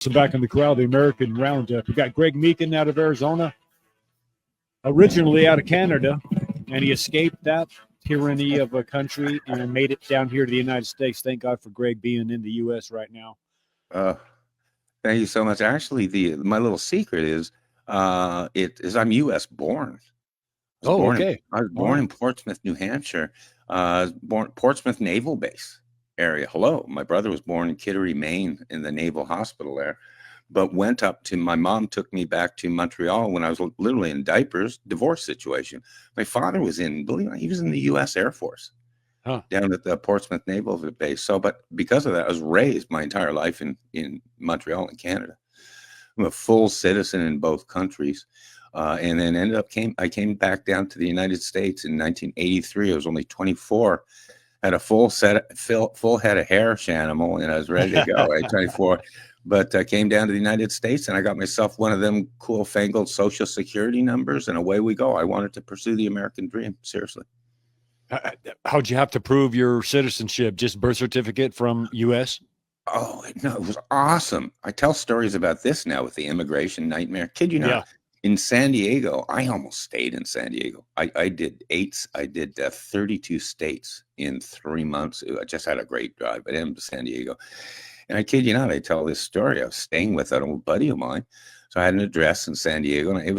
So back in the crowd, the American Roundup. We got Greg Meakin out of Arizona, originally out of Canada, and he escaped that tyranny of a country and made it down here to the United States. Thank God for Greg being in the U.S. right now. Thank you so much. Actually, my little secret is I'm U.S. born. Okay. I was born in Portsmouth, New Hampshire. Portsmouth Naval Base area. Hello, my brother was born in Kittery, Maine, in the Naval Hospital there. But my mom took me back to Montreal when I was literally in diapers, divorce situation. My father was he was in the U.S. Air Force. Down at the Portsmouth Naval Base. So, but because of that, I was raised my entire life in Montreal in Canada. I'm a full citizen in both countries. And then I came back down to the United States in 1983. I was only 24, had a full head of hair, Shanimal, and I was ready to go at 24. But I came down to the United States and I got myself one of them cool fangled Social Security numbers, and away we go. I wanted to pursue the American dream, seriously. How'd you have to prove your citizenship? Just birth certificate from U.S.? Oh, no, it was awesome. I tell stories about this now with the immigration nightmare. Kid you not. Yeah. In San Diego, I almost stayed in San Diego. I did 32 states in 3 months. I just had a great drive. I ended up San Diego. And I kid you not, I tell this story. I was staying with an old buddy of mine. So I had an address in San Diego. And it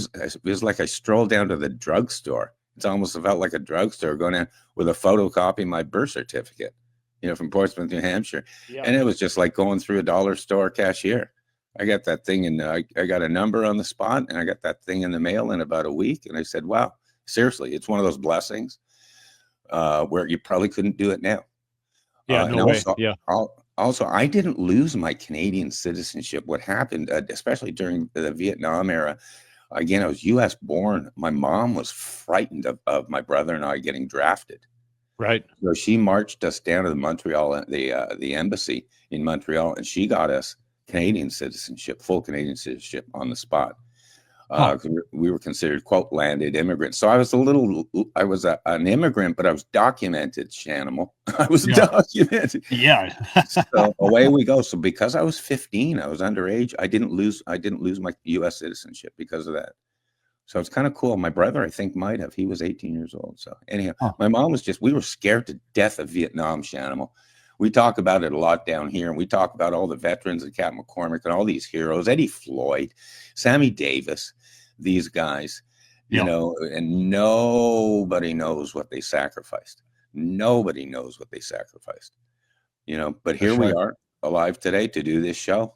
was like I strolled down to the drugstore. It's almost felt like a drugstore going in with a photocopy of my birth certificate, from Portsmouth, New Hampshire. Yeah. And it was just like going through a dollar store cashier. I got that thing I got a number on the spot, and I got that thing in the mail in about a week. And I said, wow, seriously, it's one of those blessings where you probably couldn't do it now. Yeah, no way. Yeah. Also, I didn't lose my Canadian citizenship. What happened, especially during the Vietnam era, again, I was U.S. born. My mom was frightened of my brother and I getting drafted. Right. So she marched us down to the Montreal, the embassy in Montreal, and she got us Canadian citizenship, full Canadian citizenship on the spot. We were considered, quote, landed immigrants. So I was an immigrant, but I was documented, Shanimal. I was documented. Yeah. So away we go. So because I was 15, I was underage. I didn't lose my U.S. citizenship because of that. So it's kind of cool. My brother, I think, might have. He was 18 years old. So anyhow, my mom we were scared to death of Vietnam, Shanimal. We talk about it a lot down here, and we talk about all the veterans and Cap McCormick and all these heroes, Eddie Floyd, Sammy Davis, these guys, and nobody knows what they sacrificed. Nobody knows what they sacrificed, but here we are alive today to do this show.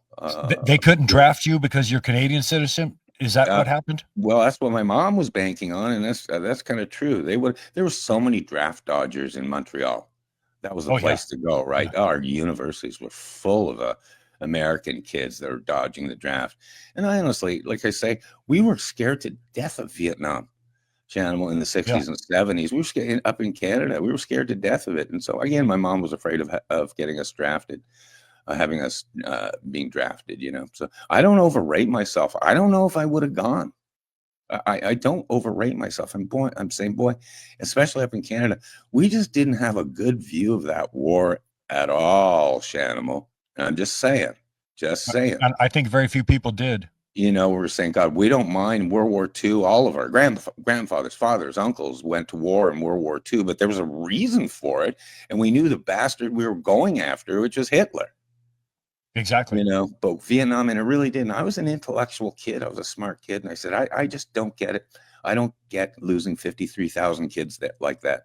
They couldn't draft you because you're Canadian citizen? Is that what happened? Well, that's what my mom was banking on, and that's kind of true. There were so many draft dodgers in Montreal. That was the place to go, right? Yeah. Our universities were full of American kids that were dodging the draft. And I honestly, like I say, we were scared to death of Vietnam, Shanimal, in the 60s and 70s. We were scared up in Canada. We were scared to death of it. And so, again, my mom was afraid of getting us drafted, having us being drafted, So I don't overrate myself. I don't know if I would have gone. I don't overrate myself. I'm saying, boy, especially up in Canada, we just didn't have a good view of that war at all, Shanimal. I'm just saying. And I think very few people did. We're saying, God, we don't mind World War II. All of our grandfathers, fathers, uncles went to war in World War II, but there was a reason for it. And we knew the bastard we were going after, which was Hitler. Exactly. But Vietnam, and it really didn't. I was an intellectual kid. I was a smart kid. And I said, I just don't get it. I don't get losing 53,000 kids like that.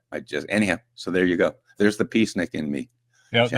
Anyhow, so there you go. There's the peacenik in me. Yeah,